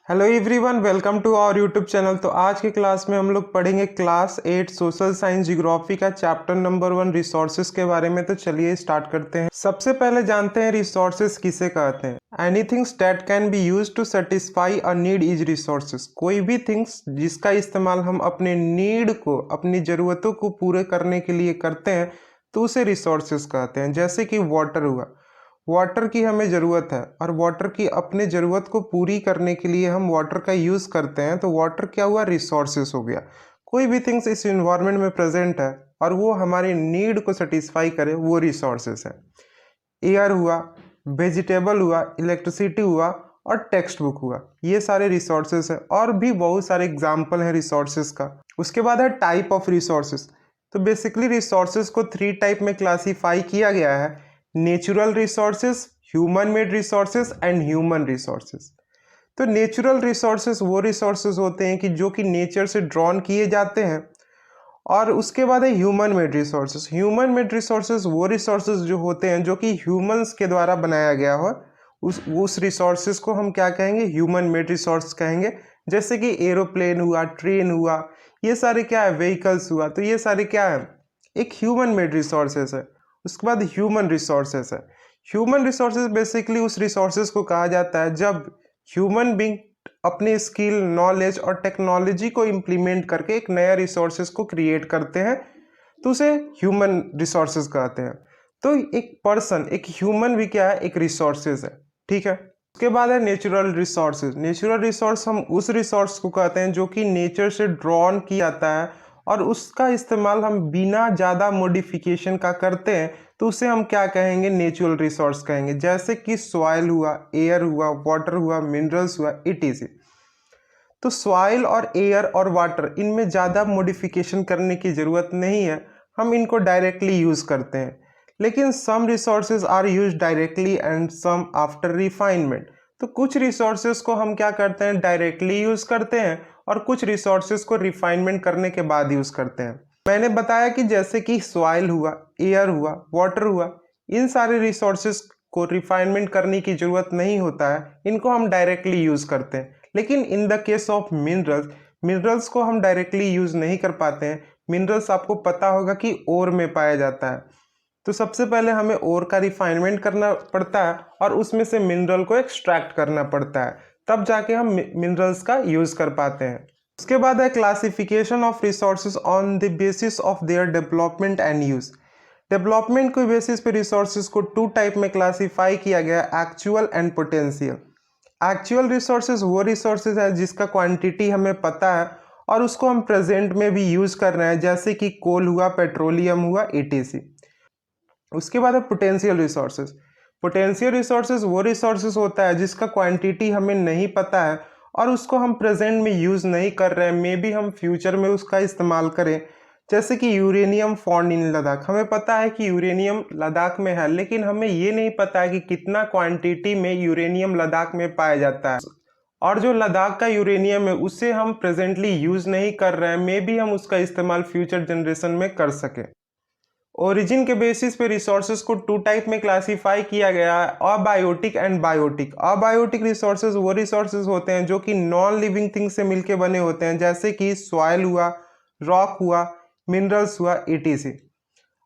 Hello everyone, welcome to our YouTube channel. तो आज की क्लास में हम लोग पढ़ेंगे क्लास 8 सोशल साइंस जियोग्राफी का चैप्टर नंबर 1 रिसोर्सेज के बारे में। तो चलिए स्टार्ट करते हैं। सबसे पहले जानते हैं रिसोर्सेज किसे कहते हैं। Anythings that can be used to satisfy a need is resources. कोई भी थिंग्स जिसका इस्तेमाल हम अपने नीड को, अपनी ज़रूरतों को पूरे करने के लिए करते हैं तो उसे रिसोर्सेज कहते हैं। जैसे कि वाटर हुआ, वाटर की हमें ज़रूरत है और वाटर की अपने ज़रूरत को पूरी करने के लिए हम वाटर का यूज़ करते हैं, तो वाटर क्या हुआ, रिसोर्सेस हो गया। कोई भी थिंग्स इस इन्वायरमेंट में प्रेजेंट है और वो हमारी नीड को सेटिस्फाई करे, वो रिसोर्सेस है। एयर हुआ, वेजिटेबल हुआ, इलेक्ट्रिसिटी हुआ और टेक्स्ट बुक हुआ, ये सारे रिसोर्सेस है। और भी बहुत सारे एग्जाम्पल हैं रिसोर्सेस का। उसके बाद है टाइप ऑफ रिसोर्सेस। तो बेसिकली रिसोर्सेस को 3 टाइप में क्लासीफाई किया गया है: natural resources, human made resources and human resources. तो नेचुरल रिसोर्सेस वो रिसोर्सेस होते हैं कि जो कि नेचर से ड्रॉन किए जाते हैं। और उसके बाद है human made resources. Human made resources वो रिसोर्सेस जो होते हैं जो कि ह्यूमंस के द्वारा बनाया गया हो, उस रिसोर्सेस को हम क्या कहेंगे, ह्यूमन मेड रिसोर्स कहेंगे। जैसे कि एरोप्लेन हुआ, ट्रेन हुआ, ये सारे क्या है, व्हीकल्स हुआ, तो ये सारे क्या है, एक ह्यूमन मेड रिसोर्सेस है। उसके बाद ह्यूमन रिसोर्सेस है। ह्यूमन रिसोर्सेज बेसिकली उस रिसोर्सेज को कहा जाता है जब ह्यूमन बींग अपने स्किल, नॉलेज और टेक्नोलॉजी को इम्प्लीमेंट करके एक नया रिसोर्सेज को क्रिएट करते हैं, तो उसे ह्यूमन रिसोर्सेज कहते हैं। तो एक पर्सन, एक ह्यूमन भी क्या है, एक रिसोर्सेज है। ठीक है। उसके बाद है नेचुरल रिसोर्सेज। नेचुरल रिसोर्स हम उस रिसोर्स को कहते हैं जो कि नेचर से ड्रॉन किया जाता है और उसका इस्तेमाल हम बिना ज़्यादा मॉडिफिकेशन का करते हैं, तो उसे हम क्या कहेंगे, नेचुरल रिसोर्स कहेंगे। जैसे कि सॉइल हुआ, एयर हुआ, वाटर हुआ, मिनरल्स हुआ, इटीसी। तो सॉइल और एयर और वाटर, इनमें ज़्यादा मॉडिफिकेशन करने की ज़रूरत नहीं है, हम इनको डायरेक्टली यूज़ करते हैं। लेकिन some resources are use directly and some after refinement. तो कुछ रिसोर्सेज को हम क्या करते हैं, डायरेक्टली यूज़ करते हैं और कुछ रिसोर्सेज को रिफाइनमेंट करने के बाद यूज़ करते हैं। मैंने बताया कि जैसे कि सॉइल हुआ, एयर हुआ, वाटर हुआ, इन सारे रिसोर्सेज को रिफाइनमेंट करने की ज़रूरत नहीं होता है, इनको हम डायरेक्टली यूज़ करते हैं। लेकिन in the case of minerals, minerals को हम डायरेक्टली यूज़ नहीं कर पाते हैं। मिनरल्स आपको पता होगा कि ओर में पाया जाता है, तो सबसे पहले हमें ओर का रिफाइनमेंट करना पड़ता है और उसमें से मिनरल को एक्सट्रैक्ट करना पड़ता है, तब जाके हम मिनरल्स का यूज़ कर पाते हैं। उसके बाद है classification of resources on the basis of their development and use. Development के बेसिस पे रिसोर्सेज को 2 टाइप में क्लासीफाई किया गया, actual and potential. Actual resources वो रिसोर्सेज है जिसका क्वांटिटी हमें पता है और उसको हम प्रेजेंट में भी यूज़ कर रहे हैं, जैसे कि कोल हुआ, पेट्रोलियम हुआ, ईटीसी। उसके बाद है पोटेंशियल रिसोर्सेज। पोटेंशियल रिसोर्सेज वो रिसोर्सेज होता है जिसका क्वांटिटी हमें नहीं पता है और उसको हम प्रेजेंट में यूज़ नहीं कर रहे हैं, मे बी हम फ्यूचर में उसका इस्तेमाल करें। जैसे कि यूरेनियम फाउंड इन लद्दाख, हमें पता है कि यूरेनियम लद्दाख में है, लेकिन हमें ये नहीं पता है कि कितना क्वांटिटी में यूरेनियम लद्दाख में पाया जाता है। और जो लद्दाख का यूरेनियम है उसे हम प्रेजेंटली यूज़ नहीं कर रहे हैं, मे बी हम उसका इस्तेमाल फ्यूचर जनरेशन में कर सकें। ओरिजिन के बेसिस पे रिसोर्सेज को 2 टाइप में क्लासीफाई किया गया है, abiotic and biotic. Abiotic resources वो रिसोर्सेज होते हैं जो कि नॉन लिविंग थिंग से मिलके बने होते हैं, जैसे कि सॉइल हुआ, रॉक हुआ, मिनरल्स हुआ, ईटीसी।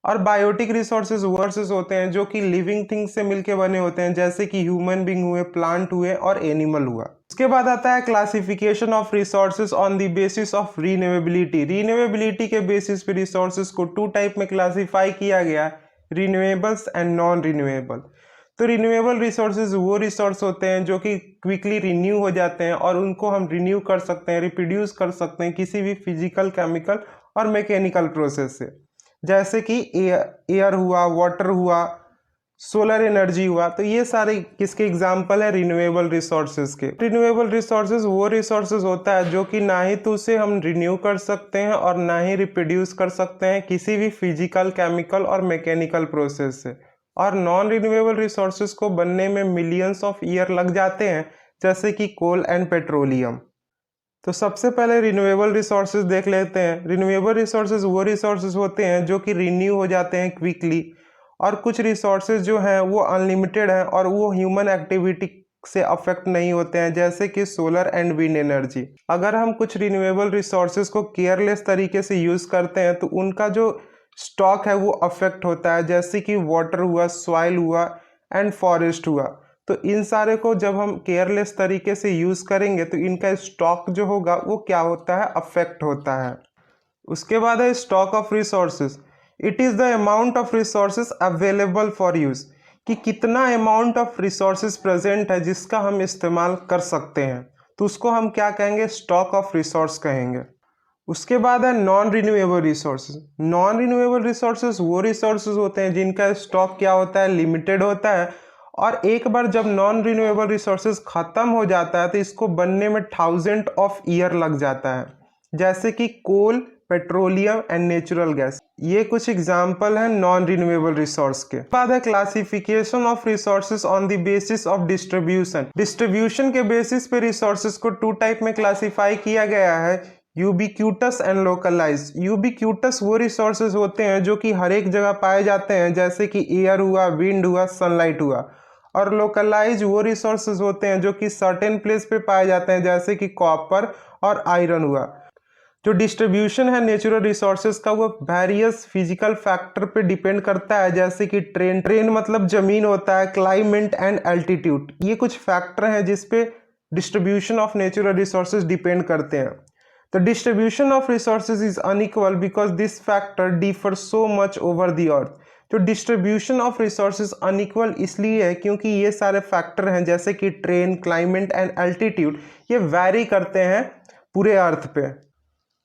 और बायोटिक रिसोर्सेज वर्सेस होते हैं जो कि लिविंग थिंग्स से मिलके बने होते हैं, जैसे कि ह्यूमन बींग हुए, प्लांट हुए और एनिमल हुआ। उसके बाद आता है classification of resources on the basis of renewability. Renewability के बेसिस पे रिसोर्सेज को 2 टाइप में क्लासीफाई किया गया, रिन्यूएबल्स एंड नॉन रिन्यूएबल। तो रिन्यूएबल रिसोर्सेज वो रिसोर्स होते हैं जो कि क्विकली रिन्यू हो जाते हैं और उनको हम रिन्यू कर सकते हैं, रिप्रोड्यूस कर सकते हैं किसी भी फिजिकल, केमिकल और मैकेनिकल प्रोसेस से। जैसे कि एयर हुआ, वाटर हुआ, सोलर एनर्जी हुआ, तो ये सारे किसके एग्जाम्पल है, रिन्यूएबल रिसोर्सेज के। रिन्यूएबल रिसोर्सेज वो रिसोर्सेज होता है जो कि ना ही तो उसे हम रिन्यू कर सकते हैं और ना ही रिप्रोड्यूस कर सकते हैं किसी भी फिजिकल, केमिकल और मैकेनिकल प्रोसेस से। और नॉन रिन्यूएबल रिसोर्सेज को बनने में मिलियंस ऑफ ईयर लग जाते हैं, जैसे कि कोल एंड पेट्रोलियम। तो सबसे पहले रिन्यूएबल रिसोर्सेज देख लेते हैं। रिन्यूएबल रिसोर्सेज वो रिसोर्सेज होते हैं जो कि रिन्यू हो जाते हैं क्विकली, और कुछ रिसोर्सेज जो हैं वो अनलिमिटेड हैं और वो ह्यूमन एक्टिविटी से अफेक्ट नहीं होते हैं, जैसे कि सोलर एंड विंड एनर्जी। अगर हम कुछ रिन्यूएबल रिसोर्सेज को केयरलेस तरीके से यूज़ करते हैं तो उनका जो स्टॉक है वो अफेक्ट होता है, जैसे कि वाटर हुआ, सॉइल हुआ एंड फॉरेस्ट हुआ। तो इन सारे को जब हम केयरलेस तरीके से यूज़ करेंगे तो इनका स्टॉक जो होगा वो क्या होता है, अफेक्ट होता है। उसके बाद है stock of resources. It is the amount of resources available for use, कि कितना अमाउंट ऑफ रिसोर्सेज प्रेजेंट है जिसका हम इस्तेमाल कर सकते हैं, तो उसको हम क्या कहेंगे, स्टॉक ऑफ रिसोर्स कहेंगे। उसके बाद है non renewable resources. Non renewable resources वो रिसोर्सेज होते हैं जिनका स्टॉक क्या होता है, लिमिटेड होता है, और एक बार जब नॉन रिन्यूएबल रिसोर्सेज खत्म हो जाता है तो इसको बनने में 1000 ऑफ ईयर लग जाता है, जैसे कि कोल, पेट्रोलियम एंड नेचुरल गैस। ये कुछ एग्जाम्पल हैं नॉन रिन्यूएबल रिसोर्स के। बाद है classification of resources on the basis of distribution. Distribution के बेसिस पे रिसोर्सेज को 2 टाइप में क्लासिफाई किया गया है, यूबिक्यूटस एंड लोकलाइज। यूबिक्यूटस वो रिसोर्सेज होते हैं जो कि हर एक जगह पाए जाते हैं, जैसे कि एयर हुआ, विंड हुआ, सनलाइट हुआ। और लोकलाइज वो रिसोर्सेज होते हैं जो कि सर्टेन प्लेस पे पाए जाते हैं, जैसे कि कॉपर और आयरन हुआ। जो डिस्ट्रीब्यूशन है नेचुरल रिसोर्सेज का वो वेरियस फिजिकल फैक्टर पे डिपेंड करता है, जैसे कि ट्रेन मतलब जमीन होता है, क्लाइमेट एंड एल्टीट्यूड। ये कुछ फैक्टर हैं जिसपे distribution of natural resources depend करते हैं। The distribution of resources is unequal because this factor differs so much over the earth. जो distribution of resources unequal इसलिए है क्योंकि ये सारे फैक्टर हैं, जैसे कि ट्रेन, क्लाइमेट एंड एल्टीट्यूड, ये वैरी करते हैं पूरे अर्थ पे।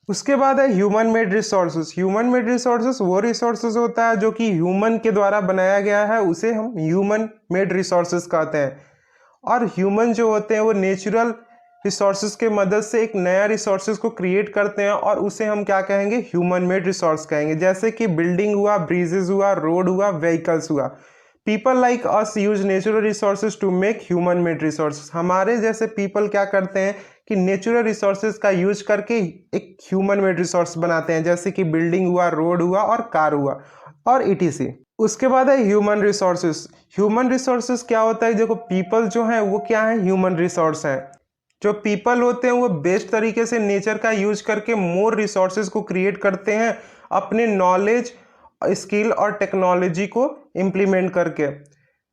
उसके बाद है human made resources. Human made resources वो रिसोर्सेज होता है जो कि ह्यूमन के द्वारा बनाया गया है, उसे हम ह्यूमन मेड रिसोर्सेज कहते हैं। और ह्यूमन जो होते हैं वो नेचुरल रिसोर्सेज के मदद से एक नया रिसोर्सेज को क्रिएट करते हैं और उसे हम क्या कहेंगे, ह्यूमन मेड रिसोर्स कहेंगे, जैसे कि बिल्डिंग हुआ, ब्रिजेस हुआ, रोड हुआ, व्हीकल्स हुआ। People like us use natural resources to make human made resources. हमारे जैसे पीपल क्या करते हैं कि नेचुरल रिसोर्सेज का यूज करके एक ह्यूमन मेड रिसोर्स बनाते हैं, जैसे कि बिल्डिंग हुआ, रोड हुआ और कार हुआ और ETC। उसके बाद है ह्यूमन रिसोर्सेज। ह्यूमन रिसोर्सेज क्या होता है, देखो पीपल जो है वो क्या है, ह्यूमन रिसोर्स है। जो पीपल होते हैं वो बेस्ट तरीके से नेचर का यूज करके मोर रिसोर्सेज को क्रिएट करते हैं, अपने नॉलेज, स्किल और टेक्नोलॉजी को इम्प्लीमेंट करके।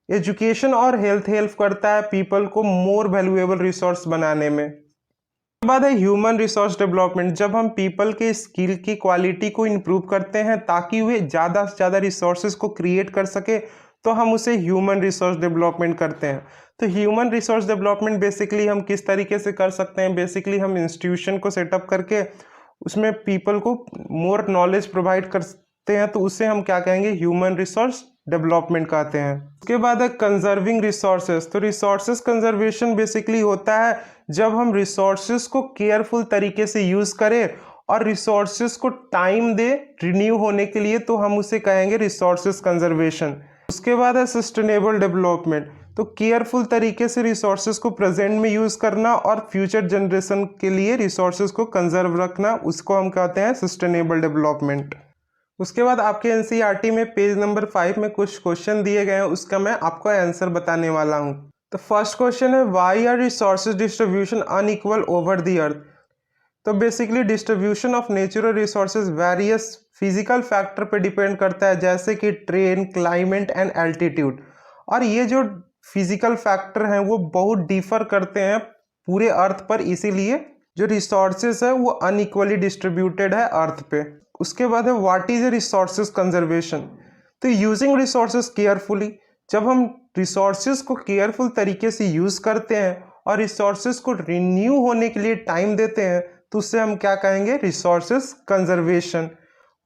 एजुकेशन और हेल्प करता है पीपल को मोर वैल्यूएबल रिसोर्स बनाने में। उसके बाद है ह्यूमन रिसोर्स डेवलपमेंट। जब हम पीपल के स्किल की क्वालिटी को इम्प्रूव करते हैं ताकि वे ज़्यादा से ज़्यादा रिसोर्सेज को क्रिएट कर सके, तो हम उसे ह्यूमन रिसोर्स डेवलपमेंट करते हैं। तो ह्यूमन रिसोर्स डेवलपमेंट बेसिकली हम किस तरीके से कर सकते हैं, बेसिकली हम इंस्टीट्यूशन को सेटअप करके उसमें पीपल को मोर नॉलेज प्रोवाइड करते हैं, तो उसे हम क्या कहेंगे, ह्यूमन रिसोर्स डेवलपमेंट कहते हैं। उसके बाद है कंजर्विंग रिसोर्सेज। तो रिसोर्सेज कंजर्वेशन बेसिकली होता है जब हम रिसोर्सेज को केयरफुल तरीके से यूज करें और रिसोर्सेज को टाइम दे रिन्यू होने के लिए, तो हम उसे कहेंगे रिसोर्सेज कंजर्वेशन। उसके बाद है सस्टेनेबल डेवलपमेंट। तो केयरफुल तरीके से रिसोर्सेज को प्रेजेंट में यूज करना और फ्यूचर जनरेशन के लिए रिसोर्सेज को कंजर्व रखना, उसको हम कहते हैं सस्टेनेबल डेवलपमेंट। उसके बाद आपके NCERT में पेज नंबर 5 में कुछ क्वेश्चन दिए गए हैं, उसका मैं आपको आंसर बताने वाला हूं। तो फर्स्ट क्वेश्चन है, why are resources distribution unequal over the earth. तो basically distribution of natural resources various physical factor पे डिपेंड करता है, जैसे कि ट्रेन, क्लाइमेट एंड एल्टीट्यूड। और ये जो फिजिकल फैक्टर हैं वो बहुत डिफर करते हैं पूरे अर्थ पर, इसीलिए जो रिसोर्सेज है वो अनइक्वली डिस्ट्रीब्यूटेड है अर्थ पे। उसके बाद है what is a resources conservation. तो यूजिंग रिसोर्सेज केयरफुली। जब हम रिसोर्सेज को केयरफुल तरीके से यूज करते हैं और रिसोर्सेज को रिन्यू होने के लिए टाइम देते हैं, तो उससे हम क्या कहेंगे, resources conservation.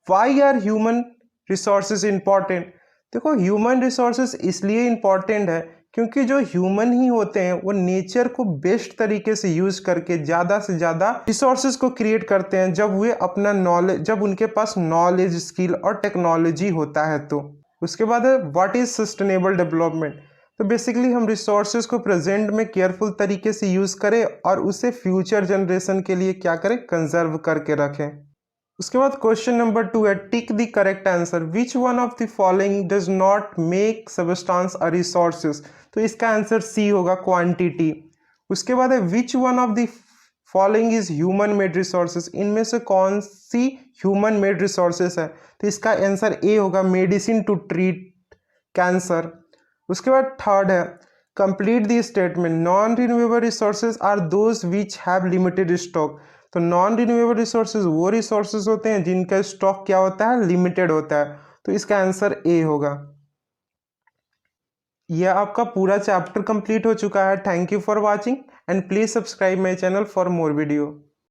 Why are human resources important. देखो ह्यूमन रिसोर्सेज इसलिए इंपॉर्टेंट है क्योंकि जो ह्यूमन ही होते हैं वो नेचर को बेस्ट तरीके से यूज करके ज़्यादा से ज़्यादा रिसोर्सेज को क्रिएट करते हैं, जब वे अपना नॉलेज, जब उनके पास नॉलेज, स्किल और टेक्नोलॉजी होता है। तो उसके बाद है व्हाट इज सस्टेनेबल डेवलपमेंट। तो बेसिकली हम रिसोर्सेज को प्रेजेंट में केयरफुल तरीके से यूज करें और उसे फ्यूचर जनरेशन के लिए क्या करें, कंजर्व करके रखें। उसके बाद क्वेश्चन नंबर 2 है, tick the correct answer, which one of the following does not make substance a resources. तो इसका आंसर सी होगा, क्वांटिटी। उसके बाद है, which one of the following is human made resources, इनमें से कौन सी ह्यूमन मेड रिसोर्सेज है। तो इसका आंसर ए होगा, मेडिसिन टू ट्रीट कैंसर। उसके बाद थर्ड है, complete the statement, non renewable resources are those which have limited stock. तो नॉन रिन्यूएबल रिसोर्सेज वो रिसोर्सेज होते हैं जिनका स्टॉक क्या होता है, लिमिटेड होता है। तो इसका आंसर ए होगा। यह आपका पूरा चैप्टर कंप्लीट हो चुका है। Thank you for watching and please subscribe my channel for more video.